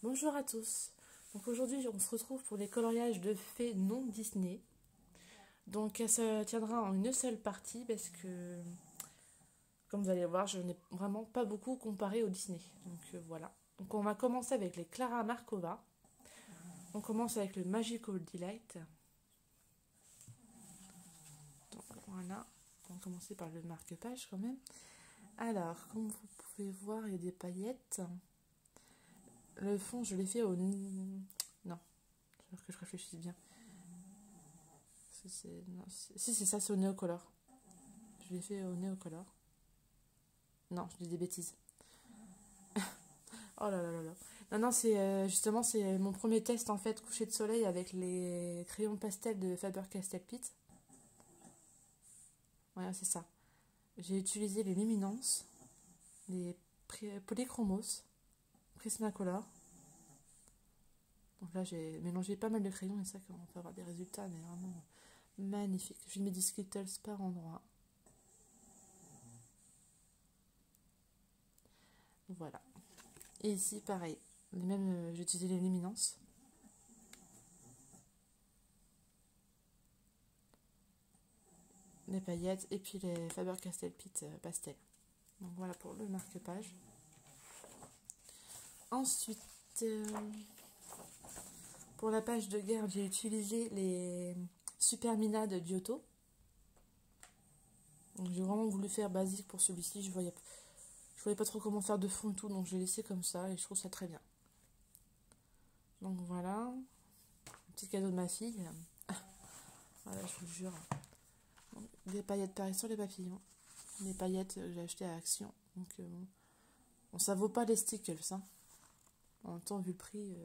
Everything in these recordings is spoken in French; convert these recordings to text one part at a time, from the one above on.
Bonjour à tous. Donc aujourd'hui, on se retrouve pour les coloriages de fées non Disney. Donc ça tiendra en une seule partie parce que, comme vous allez voir, je n'ai vraiment pas beaucoup comparé au Disney. Donc voilà. Donc on va commencer avec les Clara Markova. On commence avec le Magical Delight. Donc voilà. On va commencer par le marque-page quand même. Alors, comme vous pouvez voir, il y a des paillettes. Le fond, je l'ai fait au... Non, il faut que je réfléchisse bien. Si, c'est ça, c'est au Néocolor. Je l'ai fait au Néocolor. Non, je dis des bêtises. Oh là là là là. Non, non, justement, c'est mon premier test en fait, coucher de soleil avec les crayons pastel de Faber-Castell Pitt. Voilà, c'est ça. J'ai utilisé les luminances, les polychromos, Prismacolor. Donc là, j'ai mélangé pas mal de crayons et ça, on peut avoir des résultats, mais vraiment magnifiques. J'ai mis des Skittles par endroit. Voilà. Et ici, pareil. J'ai utilisé les luminances. Les paillettes et puis les Faber-Castell Pitt pastel. Donc voilà pour le marque-page. Ensuite, pour la page de garde, j'ai utilisé les Supermina de Giotto. J'ai vraiment voulu faire basique pour celui-ci. Je voyais pas trop comment faire de fond et tout, donc j'ai laissé comme ça et je trouve ça très bien. Donc voilà, un petit cadeau de ma fille. Voilà, je vous jure. Donc, des paillettes pareil sur les papillons. Des paillettes que j'ai achetées à Action. Donc bon, ça vaut pas les stickers, hein. En même temps, vu le prix,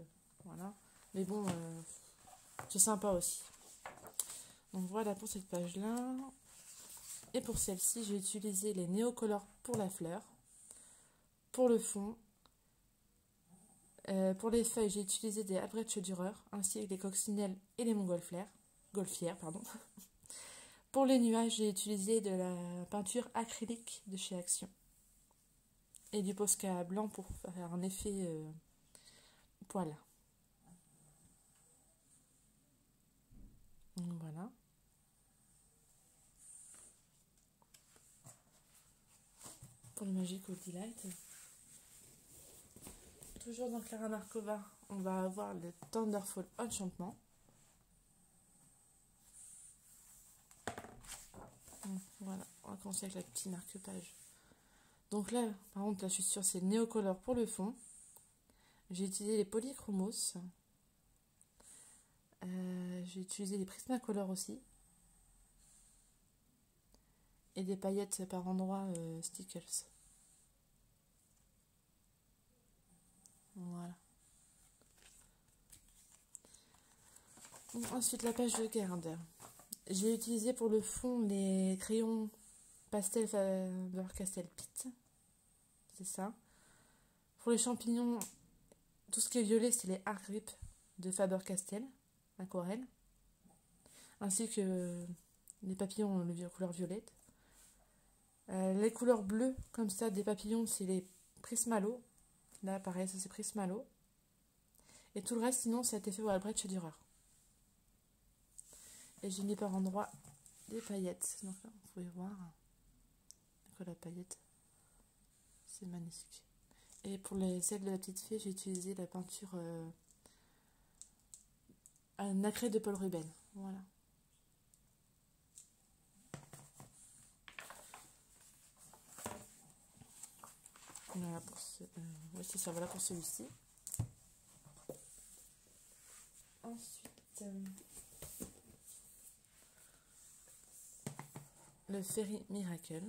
voilà. Mais bon, c'est sympa aussi. Donc voilà pour cette page-là. Et pour celle-ci, j'ai utilisé les Néocolor pour la fleur. Pour le fond, pour les feuilles, j'ai utilisé des Albrecht Dürer, ainsi que les coccinelles et les montgolfières. Pardon. Pour les nuages, j'ai utilisé de la peinture acrylique de chez Action. Et du Posca blanc pour faire un effet poil. Donc voilà. Pour le Magical Delight. Toujours dans Clara Markova, on va avoir le Thunderfall Enchantement. Voilà, on va commencer avec la petite marque-page. Donc là, par contre, là je suis sûre c'est Néocolor pour le fond. J'ai utilisé les polychromos. J'ai utilisé les Prismacolor aussi. Et des paillettes par endroits stickers. Voilà. Donc, ensuite, la page de garde. J'ai utilisé pour le fond les crayons pastel Faber-Castell Pitt. C'est ça. Pour les champignons, tout ce qui est violet, c'est les Art Grip de Faber-Castell, aquarelle. Ainsi que les papillons de couleur violette. Les couleurs bleues, comme ça, des papillons, c'est les Prismalo. Là, pareil, ça c'est Prismalo. Et tout le reste, sinon, ça a été fait au Albrecht Dürer. Et j'ai mis par endroit des paillettes. Donc là, vous pouvez voir que la paillette, c'est magnifique. Et pour celle de la petite fille, j'ai utilisé la peinture nacrée de Paul Ruben. Voilà. Voilà pour oui, c'est ça, voilà pour celui-ci. Ensuite, le Fairy Miracle.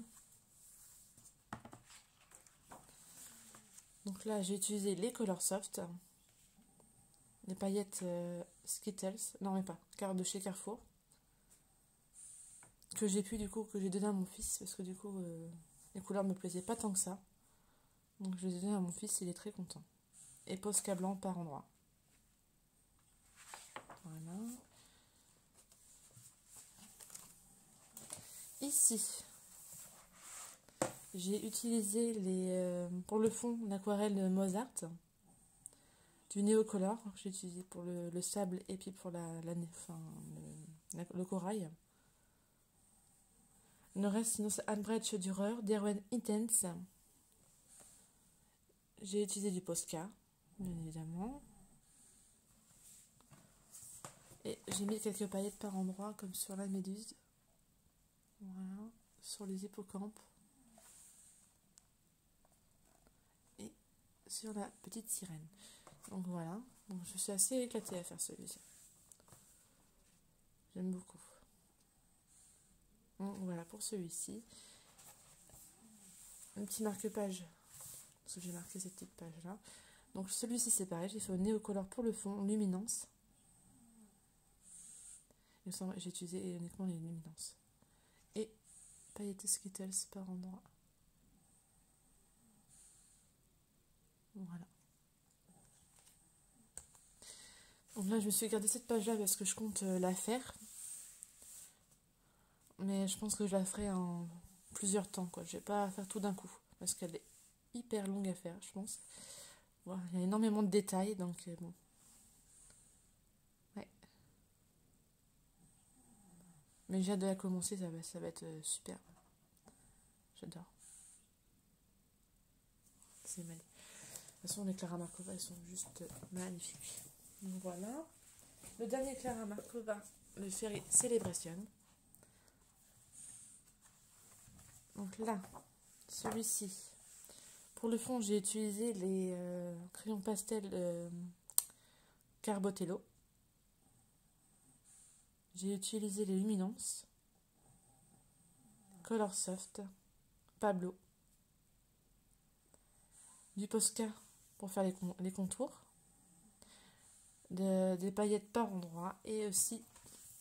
Donc là, j'ai utilisé les Color Soft, les paillettes Skittles, non mais pas, car de chez Carrefour, que j'ai donné à mon fils, parce que du coup, les couleurs me plaisaient pas tant que ça. Donc je les ai donné à mon fils, il est très content. Et Posca blanc par endroit. Voilà. Ici, j'ai utilisé pour le fond l'aquarelle Mozart. du Neocolor que j'ai utilisé pour le sable et puis pour enfin, le corail. Le reste, sinon, c'est Unbreach Durer, Derwent Intense. J'ai utilisé du Posca, bien évidemment. Et j'ai mis quelques paillettes par endroit, comme sur la méduse. Voilà, sur les hippocampes. Et sur la petite sirène. Donc voilà, donc, je suis assez éclatée à faire celui-ci. J'aime beaucoup. Donc voilà pour celui-ci. Un petit marque-page, parce que j'ai marqué cette petite page-là. Donc celui-ci c'est pareil, j'ai fait au Neocolor pour le fond, luminance. J'ai utilisé uniquement les luminances. Et paillettes Skittles par endroit. Voilà. Donc là je me suis gardé cette page-là parce que je compte la faire. Mais je pense que je la ferai en plusieurs temps, quoi. Je vais pas faire tout d'un coup, parce qu'elle est hyper longue à faire, je pense. Voilà, il y a énormément de détails, donc bon. Ouais. Mais j'ai hâte de la commencer, ça va être super. J'adore. C'est mal. De toute façon, les Clara Markova, elles sont juste magnifiques. Donc voilà. Le dernier Clara Markova, le Fairy Celebration. Donc là, celui-ci. Pour le fond, j'ai utilisé les crayons pastel Carbotello. J'ai utilisé les luminances. Color Soft. Pablo. Du Posca pour faire les contours. Des paillettes par endroit. Et aussi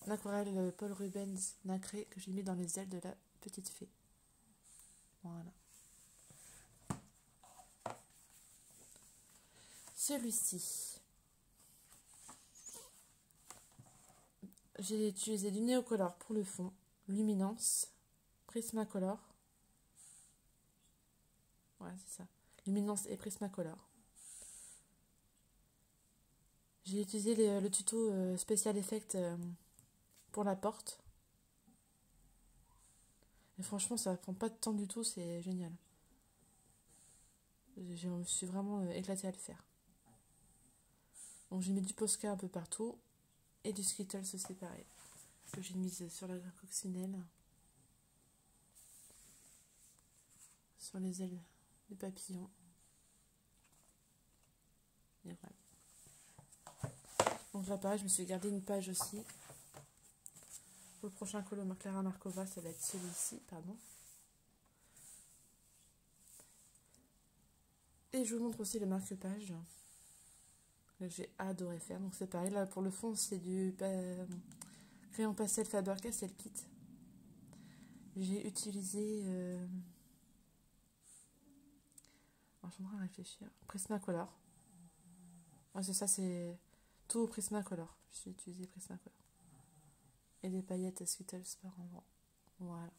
l'aquarelle Paul Rubens nacré que j'ai mis dans les ailes de la petite fée. Voilà. Celui-ci, j'ai utilisé du Neocolor pour le fond, Luminance, Prismacolor. Ouais, c'est ça. Luminance et Prismacolor. J'ai utilisé le tuto Special Effect pour la porte. Et franchement, ça prend pas de temps du tout, c'est génial. Je me suis vraiment éclatée à le faire. Donc j'ai mis du Posca un peu partout et du Skittles aussi pareil. Que j'ai mis sur la coccinelle, sur les ailes du papillon. Et voilà. Donc là pareil, je me suis gardé une page aussi. Pour le prochain colo Clara Markova, ça va être celui-ci, pardon. Et je vous montre aussi le marque-page que j'ai adoré faire. Donc c'est pareil, là pour le fond c'est du crayon pastel Faber-Castell Kit. J'ai utilisé... je suis en train de réfléchir. Prismacolor. Ouais, c'est ça, c'est tout Prismacolor. J'ai utilisé Prismacolor. Et des paillettes Skittles par endroit. Voilà.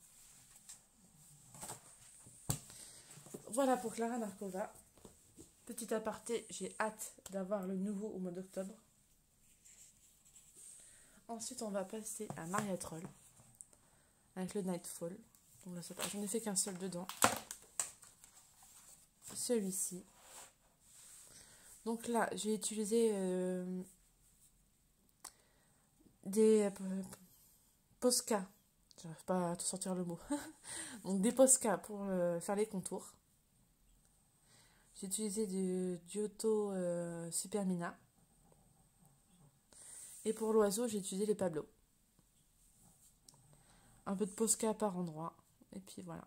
Voilà pour Clara Markova. Petit aparté, j'ai hâte d'avoir le nouveau au mois d'octobre. Ensuite, on va passer à Maria Troll avec le Nightfall. Donc là, j'en ai fait qu'un seul dedans. Celui-ci. Donc là, j'ai utilisé des Posca. J'arrive pas à te sortir le mot. Donc des Posca pour faire les contours. J'ai utilisé du Giotto Supermina. Et pour l'oiseau, j'ai utilisé les Pablo. Un peu de Posca par endroit. Et puis voilà.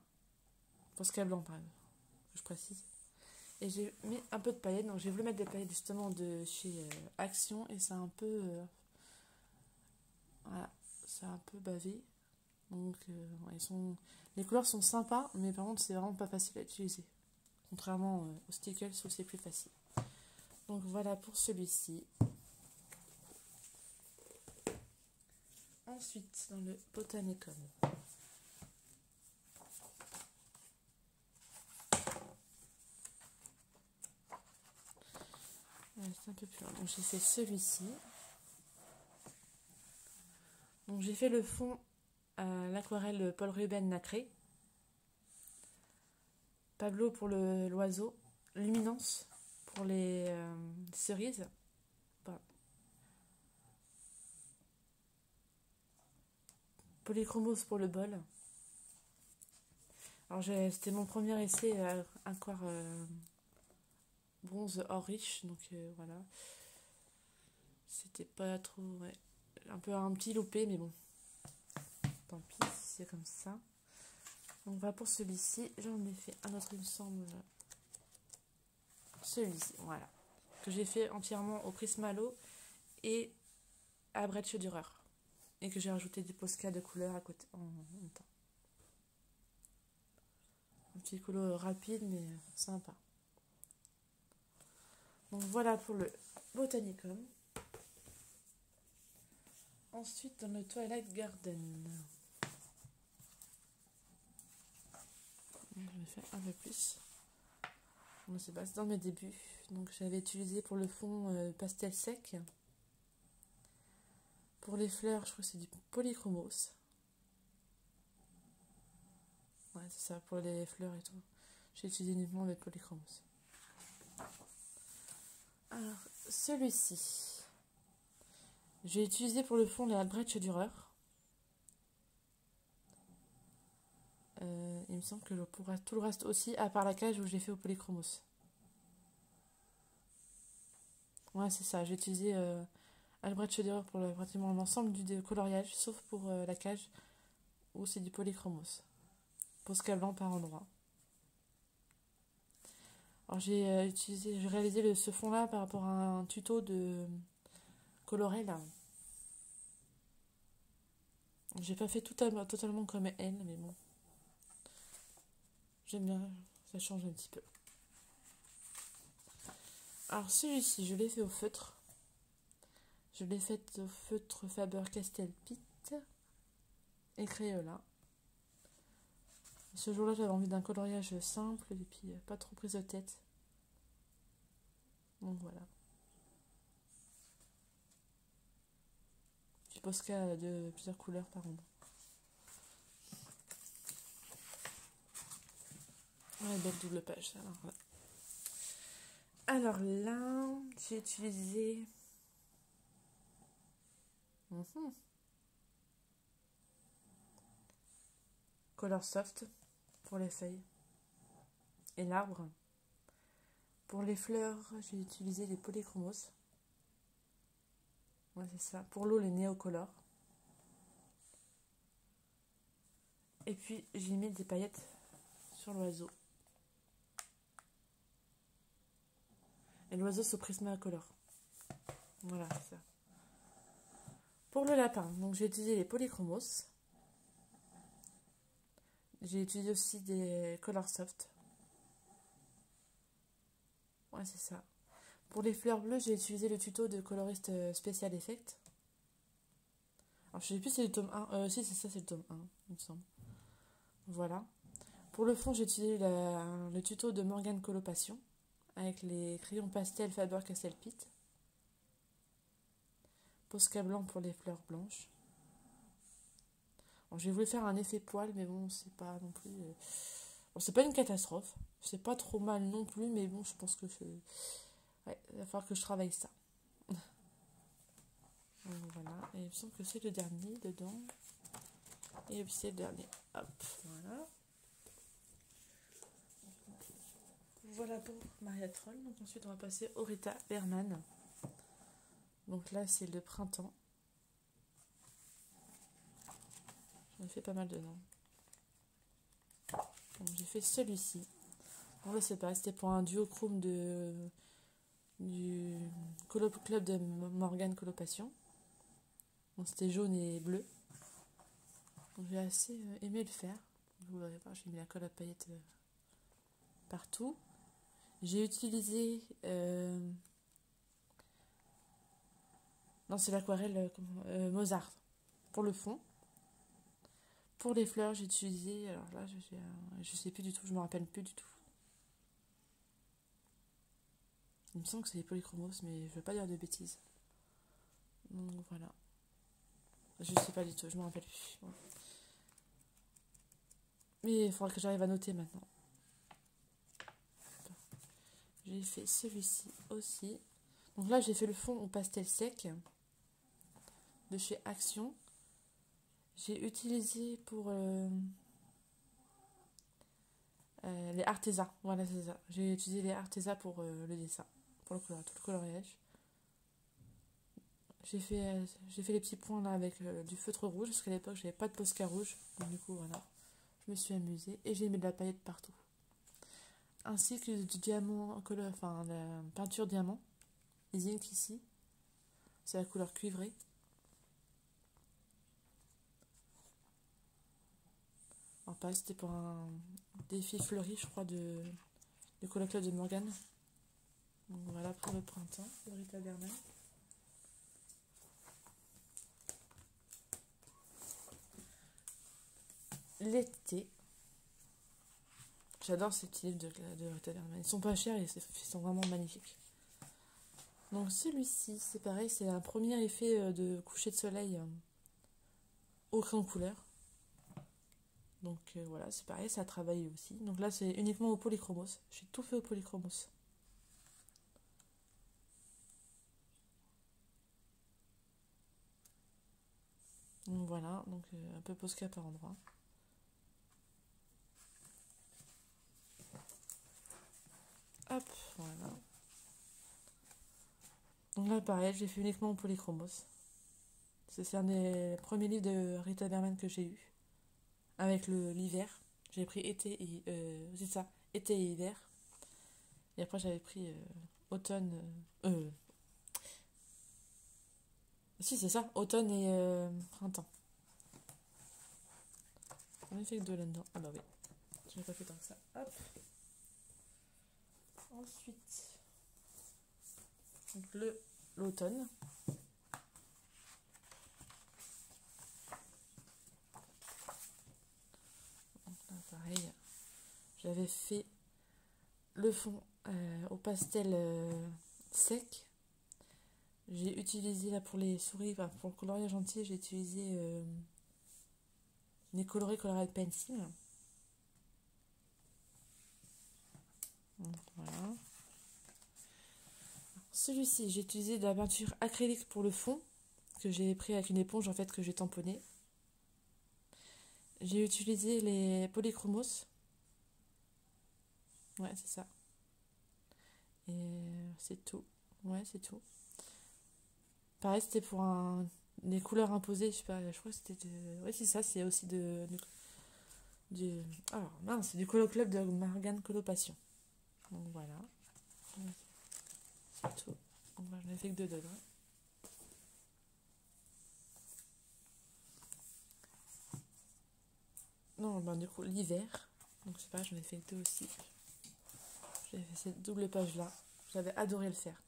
Posca blanc, par exemple, que je précise. Et j'ai mis un peu de paillettes. Donc j'ai voulu mettre des paillettes justement de chez Action. Et c'est un peu... voilà. C'est un peu bavé. Donc ouais, les couleurs sont sympas. Mais par contre, c'est vraiment pas facile à utiliser. Contrairement aux stickers où c'est plus facile. Donc voilà pour celui-ci. Ensuite, dans le Botanicum. reste un peu plus loin. Donc j'ai fait celui-ci. Donc j'ai fait le fond à l'aquarelle Paul Ruben nacré. Pablo pour l'oiseau. Luminance pour les cerises. Enfin, Polychromos pour le bol. Alors c'était mon premier essai aquarelle bronze or riche, donc voilà. C'était pas trop, ouais, un peu un petit loupé, mais bon, tant pis, c'est comme ça. Donc voilà pour celui-ci, j'en ai fait un autre, il me semble, celui-ci, voilà, que j'ai fait entièrement au Prismalo et à Bretsch Dürer, et que j'ai rajouté des Posca de couleur à côté en même temps. Un petit colo rapide, mais sympa. Donc voilà pour le Botanicum. Ensuite, dans le Twilight Garden. Je vais faire un peu plus. Bon, c'est dans mes débuts. Donc j'avais utilisé pour le fond pastel sec. Pour les fleurs, je crois que c'est du Polychromos. Ouais, c'est ça, pour les fleurs et tout. J'ai utilisé uniquement le Polychromos. Alors, celui-ci. J'ai utilisé pour le fond les Albrecht Dürer. Il me semble que pour tout le reste aussi, à part la cage où j'ai fait au Polychromos. Ouais, c'est ça. J'ai utilisé Albrecht Dürer pour pratiquement l'ensemble du coloriage, sauf pour la cage où c'est du Polychromos. Posca blanc par endroit. Alors j'ai réalisé ce fond là par rapport à un tuto de coloré là. J'ai pas fait totalement comme elle, mais bon. J'aime bien, ça change un petit peu. Alors celui-ci, je l'ai fait au feutre. Je l'ai fait au feutre Faber-Castell Pitt et Crayola. Ce jour-là, j'avais envie d'un coloriage simple et puis pas trop prise de tête. Donc voilà. Puis Posca de plusieurs couleurs par endroit. Ouais, belle double page. Alors là, j'ai utilisé Color Soft pour les feuilles et l'arbre. Pour les fleurs, j'ai utilisé les Polychromos. Ouais, c'est ça. Pour l'eau, les Néocolor. Et puis, j'ai mis des paillettes sur l'oiseau. Et l'oiseau se Prismacolor. Voilà, c'est ça. Pour le lapin, donc j'ai utilisé les Polychromos. J'ai utilisé aussi des Color Soft. Ouais, c'est ça. Pour les fleurs bleues, j'ai utilisé le tuto de coloriste Special Effect. Alors, je sais plus si c'est le tome 1. Si, c'est ça, c'est le tome 1, il me semble. Voilà. Pour le fond, j'ai utilisé le tuto de Morgane Colopassion avec les crayons pastel Faber-Castell Pitt. Posca blanc pour les fleurs blanches. J'ai voulu faire un effet poil, mais bon, c'est pas non plus... Bon, c'est pas une catastrophe. C'est pas trop mal non plus, mais bon, je pense que ouais, il va falloir que je travaille ça. Donc, voilà, et il me semble que c'est le dernier dedans. Et puis c'est le dernier. Hop, voilà. Voilà pour Maria Troll. Donc ensuite, on va passer au Rita Berman. Donc là, c'est le printemps. J'en ai fait pas mal dedans. Donc j'ai fait celui-ci. Bon, là, c'est pareil, c'était pour un duochrome du Club de Morgane Colopassion. Donc c'était jaune et bleu. Donc j'ai assez aimé le faire. Vous verrez pas, j'ai mis la colle à paillettes partout. J'ai utilisé... non, c'est l'aquarelle Mozart pour le fond. Pour les fleurs, j'ai utilisé... Alors là, je sais plus du tout, je me rappelle plus du tout. Il me semble que c'est les polychromos, mais je veux pas dire de bêtises. Donc voilà. Je sais pas du tout, je me rappelle plus. Bon. Mais il faudra que j'arrive à noter maintenant. J'ai fait celui-ci aussi. Donc là, j'ai fait le fond au pastel sec de chez Action. J'ai utilisé pour les Arteza. Voilà, c'est ça. J'ai utilisé les Arteza pour le dessin, pour tout le coloriage. J'ai fait les petits points là avec du feutre rouge, parce qu'à l'époque, j'avais pas de Posca rouge. Donc du coup, voilà. Je me suis amusée et j'ai mis de la paillette partout. Ainsi que du diamant, enfin la peinture diamant. Les inks ici. C'est la couleur cuivrée. Alors pareil, c'était pour un défi fleuri, je crois, du Colo Club de Morgane. Donc voilà pour le printemps, de Rita Berman. L'été. J'adore ces petits livres de Rita Berman. Ils sont pas chers et ils sont vraiment magnifiques. Donc celui-ci, c'est pareil, c'est un premier effet de coucher de soleil au crayon couleur. Donc voilà, c'est pareil, ça a travaillé aussi. Donc là, c'est uniquement au polychromos. J'ai tout fait au polychromos. Donc voilà, donc un peu Posca par endroit. Hop, voilà. Donc là, pareil, j'ai fait uniquement au polychromos. C'est un des premiers livres de Rita Berman que j'ai eu. Avec l'hiver. J'ai pris été et... c'est ça, été et hiver. Et après, j'avais pris automne... si, c'est ça, automne et printemps. On a fait que deux là-dedans. Ah bah oui, je n'ai pas fait tant que ça. Hop. Ensuite, donc l'automne. Donc là, pareil, j'avais fait le fond au pastel sec. J'ai utilisé là pour les souris, enfin, pour le coloriage entier, j'ai utilisé des colorés Colored Pencil. Donc, voilà. Celui-ci, j'ai utilisé de la peinture acrylique pour le fond, que j'ai pris avec une éponge en fait que j'ai tamponné. J'ai utilisé les polychromos. Ouais, c'est ça. Et c'est tout. Ouais, c'est tout. Pareil, c'était pour des couleurs imposées, je sais pas, je crois que c'était de... Ouais, c'est ça, c'est aussi alors, mince, c'est du Colo Club de Morgane Coloration. Donc voilà. C'est tout. Donc, j'en ai fait que deux dedans. Non, ben du coup, l'hiver. Donc c'est pas, j'en ai fait que deux aussi. J'ai fait cette double page là. J'avais adoré le faire.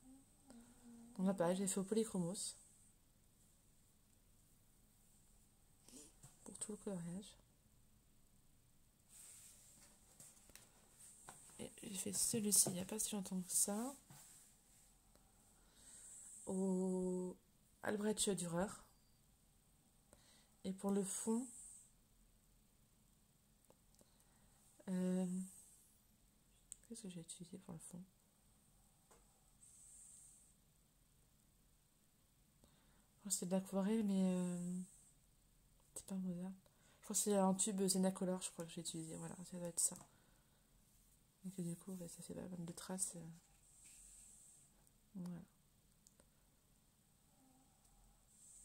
Donc là, pareil, j'ai fait au polychromos. Pour tout le coloriage. Et j'ai fait celui-ci il n'y a pas si longtemps que ça. Au Albrecht Dürer. Et pour le fond, qu'est-ce que j'ai utilisé pour le fond? Je crois que c'est de l'aquarelle, mais c'est pas Mozart. Je crois que c'est un tube Zenacolor, je crois que j'ai utilisé. Voilà, ça doit être ça. Et du coup, ça fait pas mal de traces. Voilà.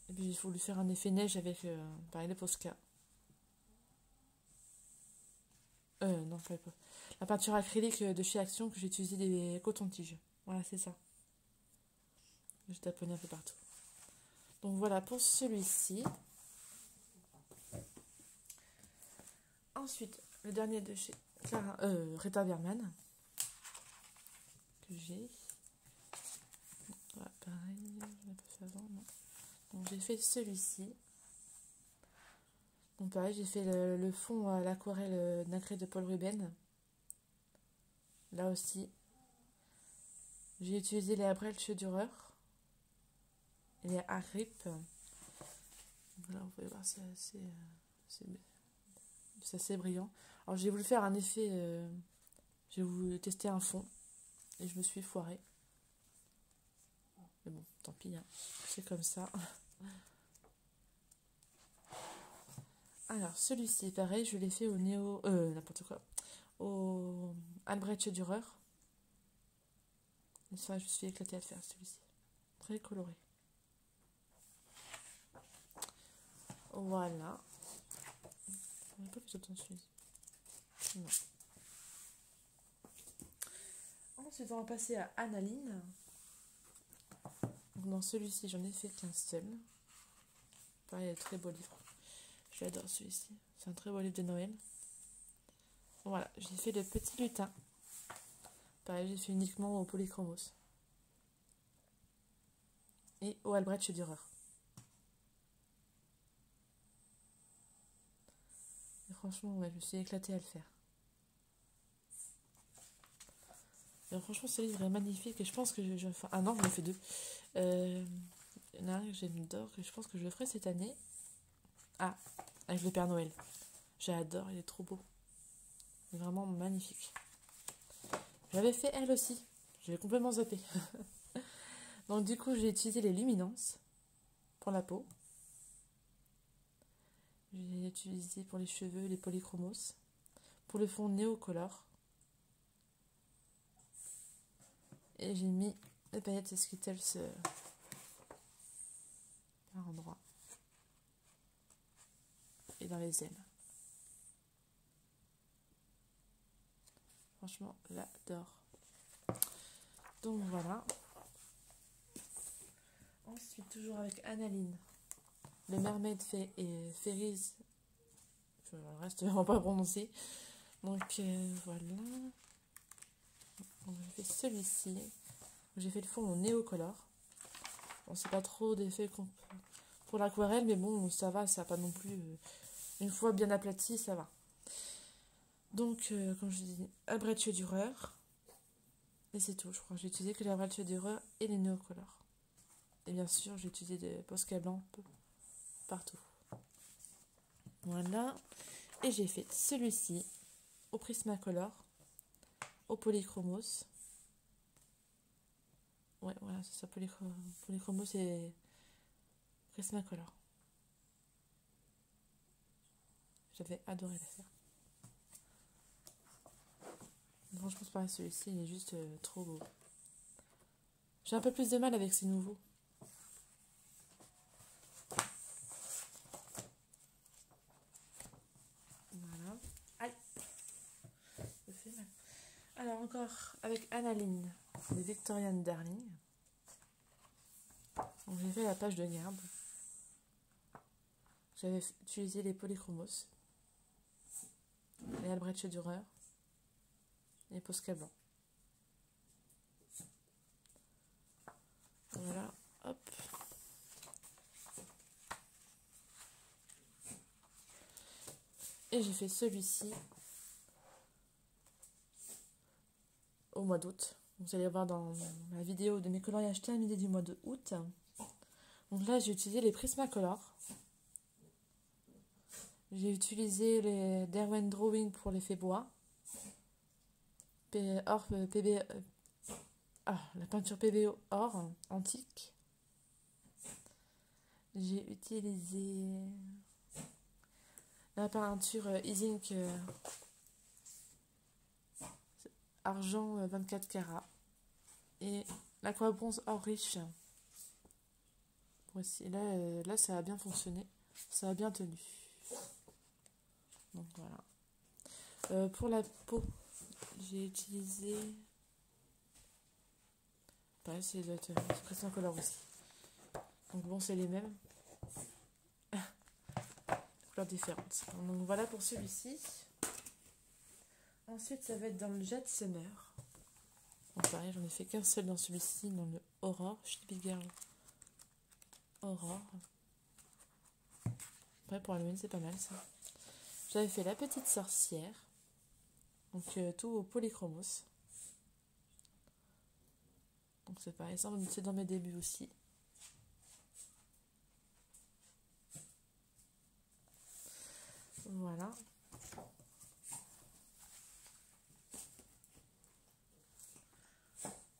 Et puis, il faut lui faire un effet neige avec, pareil, le Posca. Non, pas la peinture acrylique de chez Action que j'ai utilisé des cotons-tiges. Voilà, c'est ça. Je taponnais un peu partout. Donc voilà pour celui-ci. Ensuite, le dernier de chez Rita Berman que j'ai. Voilà, pareil, je l'ai pas fait avant, non. Donc j'ai fait celui-ci. Donc pareil, j'ai fait le fond à l'aquarelle nacré de Paul Ruben. Là aussi, J'ai utilisé les Abrelche Dürer et les Agrip. Voilà, vous pouvez voir, c'est assez brillant. Alors j'ai voulu faire un effet, j'ai voulu tester un fond et je me suis foirée. Mais bon, tant pis, hein. C'est comme ça. Alors celui-ci, pareil, je l'ai fait au n'importe quoi, au Albrecht Dürer. Et ça, je suis éclatée à le faire celui-ci. Très coloré. Voilà. On n'a pas plus de celui-ci. Non. Ensuite, on va passer à Analine. Donc, dans celui-ci, j'en ai fait qu'un seul. Pareil, très beau livre. J'adore celui-ci. C'est un très beau livre de Noël. Voilà, j'ai fait le petit lutin. Pareil, j'ai fait uniquement au Polychromos. Et au Albrecht Dürer. Et franchement, ouais, je me suis éclatée à le faire. Et franchement, ce livre est magnifique. Et je pense que ah non, j'en ai fait deux. Il y en a un que j'adore, que je pense que je le ferai cette année. Ah, avec le Père Noël. J'adore, il est trop beau. Il est vraiment magnifique. J'avais fait elle aussi. J'ai complètement zappé. Donc du coup, j'ai utilisé les luminances pour la peau. J'ai utilisé pour les cheveux les polychromos. Pour le fond néocolor. Et j'ai mis les paillettes Skittles par endroit. Et dans les ailes. Franchement, j'adore. Donc voilà. Ensuite, toujours avec Analine. Le Mermaid et Fairies. Je ne reste vraiment pas prononcé. Donc voilà. J'ai fait celui-ci. J'ai fait le fond en néocolor. Bon, c'est pas trop d'effet pour l'aquarelle, mais bon, ça va, ça n'a pas non plus. Une fois bien aplati, ça va. Donc, comme je dis, Albrecht Dürer. Et c'est tout, je crois. J'ai utilisé que l'Albrecht Dürer et les néocolors. Et bien sûr, j'ai utilisé des Posca blancs partout. Voilà. Et j'ai fait celui-ci au Prismacolor, au Polychromos. Ouais, voilà, c'est ça, Polychromos et Prismacolor. J'avais adoré la faire. Franchement, c'est pareil, celui-ci, il est juste trop beau. J'ai un peu plus de mal avec ces nouveaux. Voilà. Aïe. Ça fait mal. Alors, encore avec Analine, des Victorian Darling. Donc, j'ai fait la page de garde. J'avais utilisé les Polychromos, les Albrecht Dürer et les Posca blancs. Voilà, hop. Et j'ai fait celui-ci au mois d'août. Vous allez voir dans la vidéo de mes coloriages terminés du mois de août. Donc là, j'ai utilisé les Prismacolor. J'ai utilisé les Derwent Drawing pour l'effet bois. La peinture PBO or antique. J'ai utilisé la peinture Isink argent 24 carats et l'aquabronze or riche. Voici, là ça a bien fonctionné, ça a bien tenu. Donc voilà. Pour la peau, j'ai utilisé. Pareil, c'est Prismacolor aussi. Donc bon, c'est les mêmes. Couleurs différentes. Donc voilà pour celui-ci. Ensuite, ça va être dans le Jet Summer. Donc pareil, j'en ai fait qu'un seul dans celui-ci, dans le Aurore, chez Big Girl. Aurore. Après, pour Halloween, c'est pas mal ça. J'avais fait la petite sorcière. Donc tout au Polychromos. Donc c'est pareil, ça c'est dans mes débuts aussi. Voilà.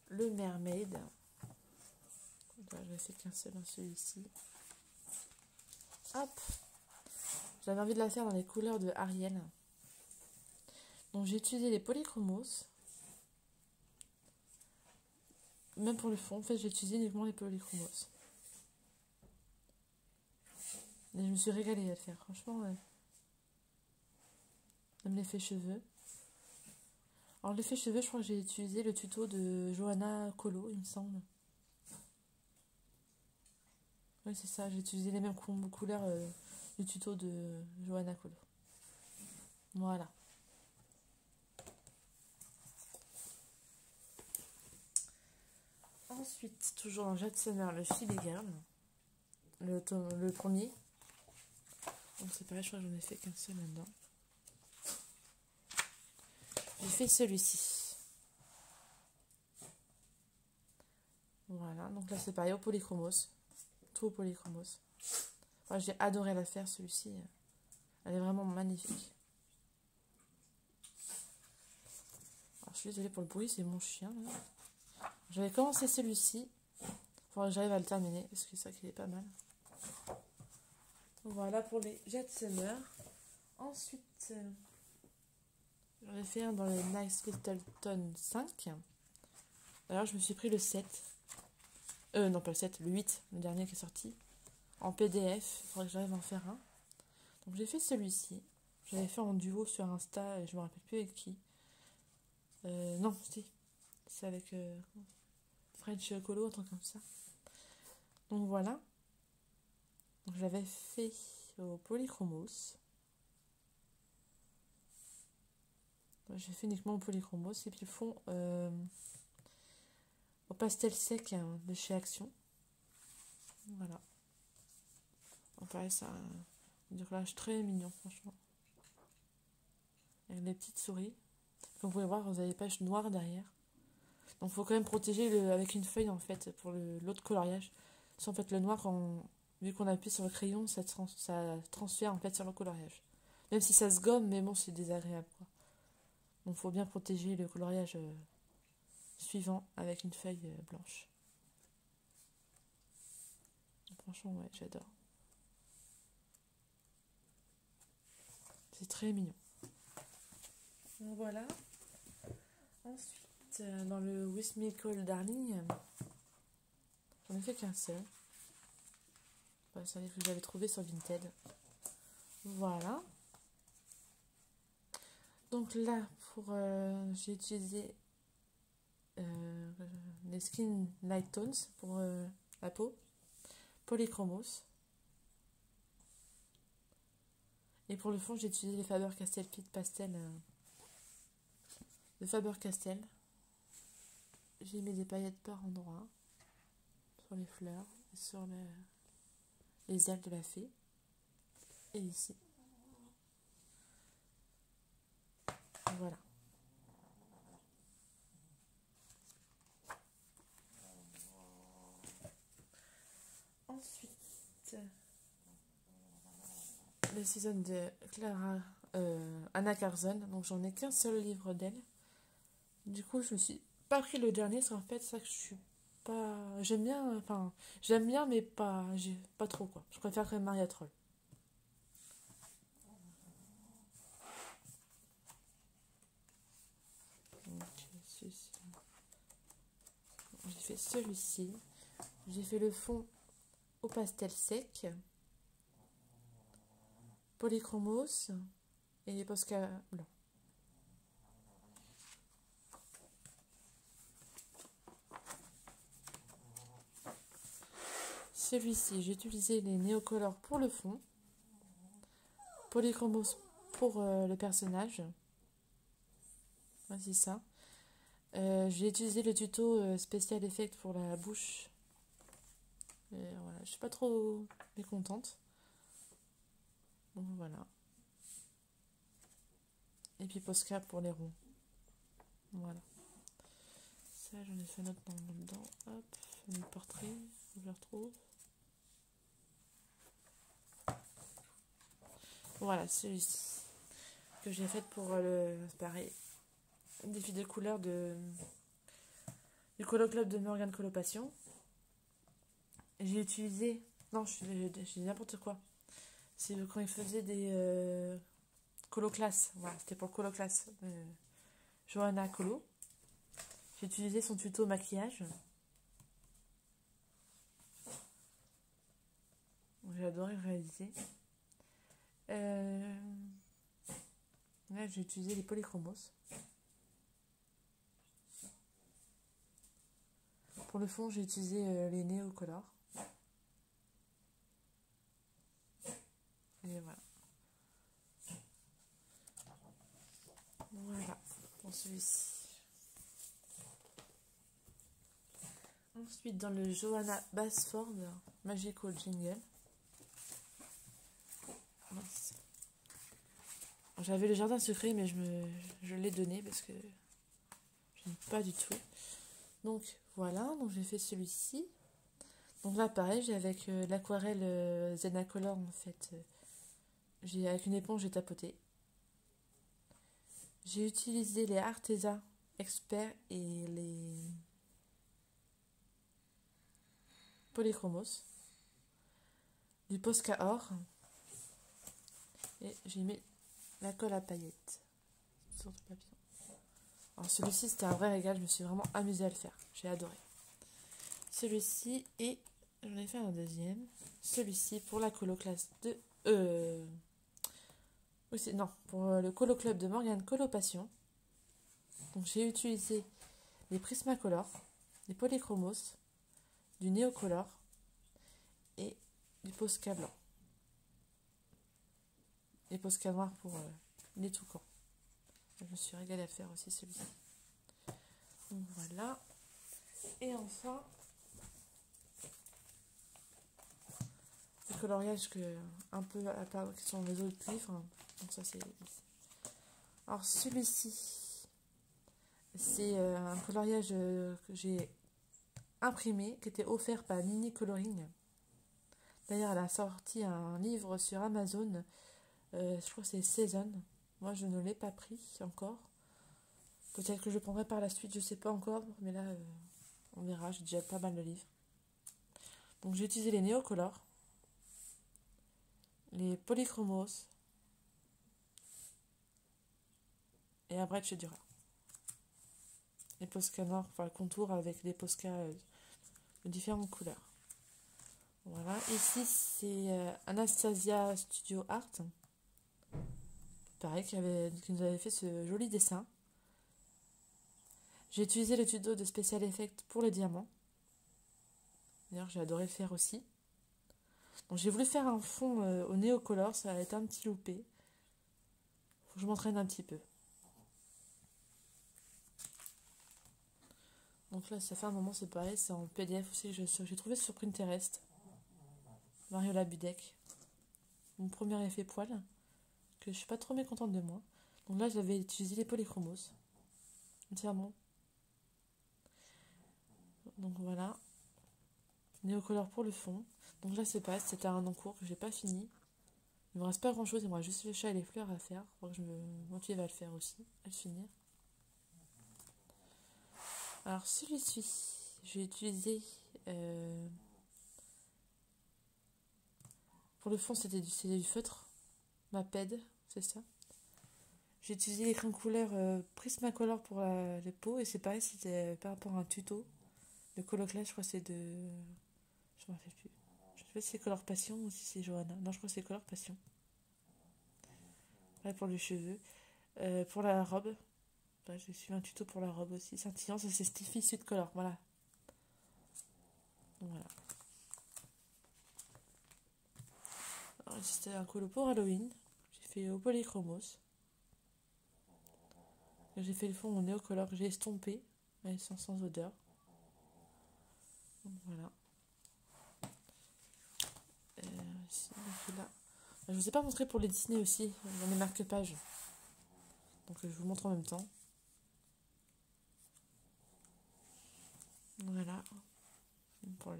Le Mermaid. J'avais fait qu'un seul dans celui-ci. Hop. J'avais envie de la faire dans les couleurs de Ariel. Donc j'ai utilisé les polychromos. Même pour le fond, en fait, j'ai utilisé uniquement les polychromos. Et je me suis régalée à le faire, franchement. Même l'effet cheveux. Alors l'effet cheveux, je crois que j'ai utilisé le tuto de Johanna Colo, il me semble. Oui, c'est ça, j'ai utilisé les mêmes couleurs du tuto de Johanna Colo. Voilà. Ensuite, toujours dans Jade Summer, le Phoebe Girl. Le premier. Donc c'est pareil, je crois que j'en ai fait qu'un seul là-dedans. J'ai fait celui-ci. Voilà, donc là c'est pareil, au polychromos. Tout au polychromos. Enfin, j'ai adoré la faire, celui-ci. Elle est vraiment magnifique. Alors, je suis désolée pour le bruit, c'est mon chien. J'avais commencé celui-ci. Faudrait que j'arrive à le terminer, parce que c'est ça qui est pas mal. Voilà pour les Jade Summer. Ensuite, j'en ai fait un dans le Nice Littleton 5. D'ailleurs, je me suis pris le 7. Non, pas le 7, le 8, le dernier qui est sorti. En PDF, il faudrait que j'arrive à en faire un. Donc j'ai fait celui-ci. J'avais fait en duo sur Insta, et je me rappelle plus avec qui. Non, si. C'est avec French Colo, un truc comme ça. Donc voilà. Donc j'avais fait au polychromos. J'ai fait uniquement au polychromos. Et puis le fond au pastel sec de chez Action. Voilà. Donc pareil, ça a un décollage très mignon, franchement. Avec les petites souris. Comme vous pouvez voir, vous avez des pages noires derrière. Donc il faut quand même protéger avec une feuille en fait pour l'autre coloriage. Parce qu'en fait le noir, vu qu'on appuie sur le crayon, ça transfère en fait sur le coloriage. Même si ça se gomme, mais bon, c'est désagréable quoi. Donc il faut bien protéger le coloriage suivant avec une feuille blanche. Donc, franchement, ouais, j'adore. C'est très mignon. Donc voilà. Ensuite, dans le With Me Call Darling, j'en ai fait qu'un seul. C'est un livre que j'avais trouvé sur Vinted. Voilà. Donc là, j'ai utilisé les Skin Light Tones pour la peau. Polychromos. Et pour le fond, j'ai utilisé les Faber-Castell Kit Pastel de Faber-Castell. J'ai mis des paillettes par endroit sur les fleurs et sur les ailes de la fée. Et ici. Voilà. Ensuite, le season de Anna Carzon. Donc j'en ai qu'un seul livre d'elle. Du coup, je me suis pas pris le dernier, parce qu'en fait, ça que je suis pas. J'aime bien, mais pas trop quoi. Je préfère quand même Maria Troll. Donc, j'ai fait celui-ci. J'ai fait le fond au pastel sec, polychromos et les Posca blancs. Celui-ci, j'ai utilisé les néocolores pour le fond, polychromos pour le personnage. Ouais, c'est ça. J'ai utilisé le tuto spécial effect pour la bouche. Et voilà, je suis pas trop mécontente. Donc voilà. Et puis Posca pour les ronds. Voilà. ça, j'en ai fait un autre dedans. Hop, mes portraits, je le retrouve. Voilà, celui-ci que j'ai fait pour le pareil défi de couleurs du Colo Club de Morgane Coloration. J'ai utilisé, non, je dis n'importe quoi. C'est quand il faisait des colo classe. Voilà, c'était pour colo classe. Johanna Colo. J'ai utilisé son tuto maquillage. J'ai adoré le réaliser. Là, j'ai utilisé les polychromos. Pour le fond, j'ai utilisé les néocolors. Et voilà. Voilà pour celui-ci. Ensuite, dans le Johanna Basford Magical Jingle. Mince. J'avais le jardin secret, mais je l'ai donné parce que je n'aime pas du tout. Donc voilà, donc j'ai fait celui-ci. Donc là, pareil, j'ai avec l'aquarelle Zenacolor en fait. Avec une éponge, j'ai tapoté. J'ai utilisé les Arteza Expert et les Polychromos. Du Posca Or. Et j'ai mis la colle à paillettes sur le papier. Alors celui-ci, c'était un vrai régal. Je me suis vraiment amusée à le faire. J'ai adoré. Celui-ci et j'en ai fait un deuxième. Celui-ci pour la colo classe de... non, pour le colo club de Morgane Coloration. Donc j'ai utilisé les Prismacolor, les Polychromos, du Néocolor et du Posca blanc. Et Posca noir pour les toucans. Je me suis régalée à faire aussi celui-ci. Donc voilà. Et enfin, les coloriages un peu à part qui sont les autres livres. Donc ça c'est... Alors celui-ci, c'est un coloriage que j'ai imprimé, qui était offert par Nini Coloring. D'ailleurs, elle a sorti un livre sur Amazon, je crois que c'est Season. Moi, je ne l'ai pas pris encore. Peut-être que je le prendrai par la suite, je ne sais pas encore, mais là, on verra, j'ai déjà pas mal de livres. Donc, j'ai utilisé les néocolors, les polychromos et un Brett chez Dura. Les Posca noirs, enfin, le contour avec des Posca de différentes couleurs. Voilà, ici c'est Anastasia Studio Art. Pareil, qui nous avait fait ce joli dessin. J'ai utilisé le tuto de Special Effects pour les diamants. D'ailleurs, j'ai adoré le faire aussi. Donc j'ai voulu faire un fond au néocolor, ça a été un petit loupé. Faut que je m'entraîne un petit peu. Donc là, ça fait un moment, c'est pareil, c'est en PDF aussi que j'ai trouvé sur Pinterest. Mariola Budek. Mon premier effet poil, que je suis pas trop mécontente de moi. Donc là, j'avais utilisé les polychromos. Entièrement. Donc voilà. Néocolor pour le fond. Donc là, c'est pareil, c'était un encours que j'ai pas fini. Il me reste pas grand chose, il me reste juste le chat et les fleurs à faire. Faut que je me motive à le faire aussi, à le finir. Alors celui-ci, j'ai utilisé pour le fond, c'était du feutre, ma ped, c'est ça. J'ai utilisé les crayons couleurs Prismacolor pour les peaux et c'est pareil, c'était par rapport à un tuto de Coloclash, je crois que c'est de... Je m'en rappelle plus. Je sais pas si c'est Color Passion ou si c'est Johanna. Non, je crois que c'est Color Passion. Là pour les cheveux. Pour la robe, bah, j'ai suivi un tuto pour la robe aussi. Scintillant, ça c'est Stiffy Sweet Color, voilà. Donc, voilà. Alors, c'était un colo pour Halloween. J'ai fait au polychromos. J'ai fait le fond au néocolor que j'ai estompé, mais sans odeur. Donc voilà. Là. Je ne vous ai pas montré pour les Disney aussi, dans les marque-pages. Donc je vous montre en même temps. Voilà. Pour le...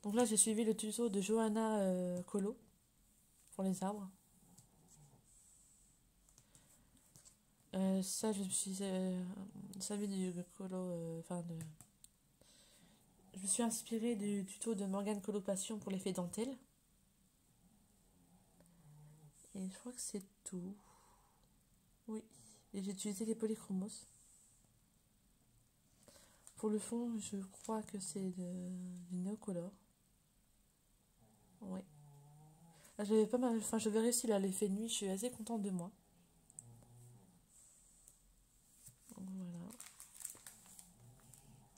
Donc là, j'ai suivi le tuto de Johanna Colo pour les arbres. Ça, je me suis servi du colo, je me suis inspirée du tuto de Morgane Colopassion pour l'effet dentelle. Et je crois que c'est tout. Oui. Et j'ai utilisé les polychromos. Pour le fond, je crois que c'est du Neocolor. Oui. Là, j'avais pas mal. Enfin, j'avais réussi là l'effet nuit. Je suis assez contente de moi. Donc, voilà.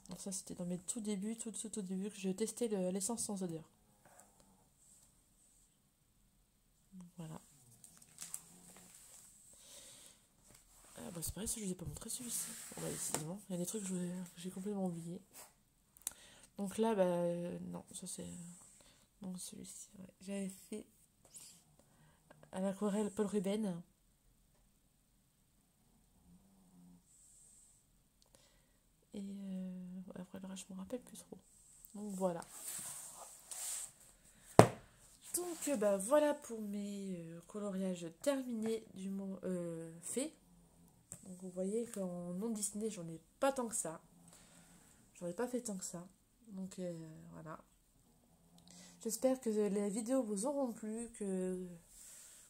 Alors ça, c'était dans mes tout débuts, tout au début que je testais l'essence sans odeur. Donc, voilà. Ah bah c'est pareil, ça je vous ai pas montré celui-ci. Bon, bah, décidément, il y a des trucs que j'ai complètement oublié. Donc là, non, ça c'est. Non, celui-ci, ouais. J'avais fait à l'aquarelle Paul Ruben. Et après le reste, je me rappelle plus trop. Donc voilà. Donc voilà pour mes coloriages terminés du mot fait. Donc vous voyez qu'en non dessiné, j'en ai pas tant que ça. J'en ai pas fait tant que ça. Donc voilà. J'espère que les vidéos vous auront plu, que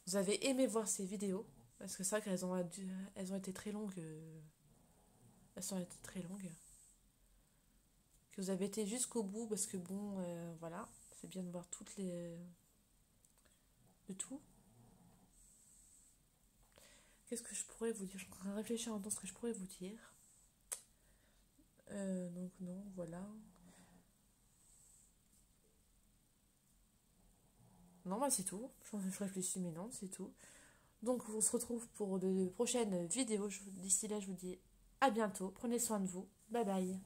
vous avez aimé voir ces vidéos. Parce que c'est vrai elles ont été très longues. Elles ont été très longues. Que vous avez été jusqu'au bout parce que bon, voilà. C'est bien de voir toutes les... de tout. Qu'est-ce que je pourrais vous dire? Je suis en train de réfléchir en temps ce que je pourrais vous dire. Donc non, voilà. Non, bah c'est tout. Je réfléchis, mais non, c'est tout. Donc on se retrouve pour de prochaines vidéos. D'ici là, je vous dis à bientôt. Prenez soin de vous. Bye bye.